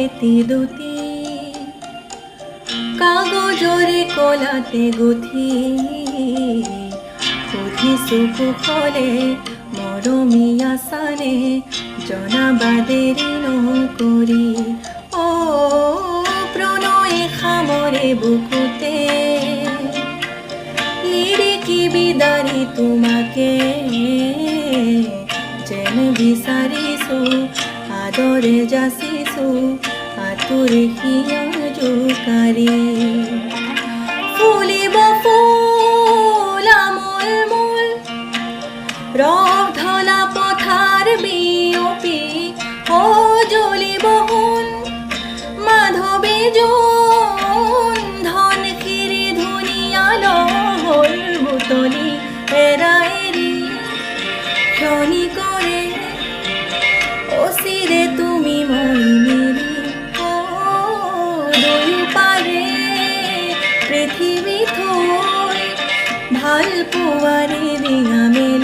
এটি দুটি কাগজৰে কলাতে গুঠি সুধিছো কুশলে মৰমীয়া চালে জনাবা দেৰি নকৰি প্ৰণয়ে সামৰে বুকুতে লিৰিকি বিদাৰি তোমাকে যেন বিচাৰিছো আদৰে যাচিছো আতুৰে হিয়া জোকাৰি ফুলিব ফুল আমোল মোল ৰস ঢলা পথাৰ বিয়পি জ্বলিব সোণ মাধৱী জোন ধন খিৰি ধুনীয়া নহল বুটলি এৰা এৰি ক্ষণিকৰে অচিৰে তুমি মই মিলি দুয়োপাৰে পৃথিৱী থৈ ভাল পোৱাৰে ৰিঙা মেলি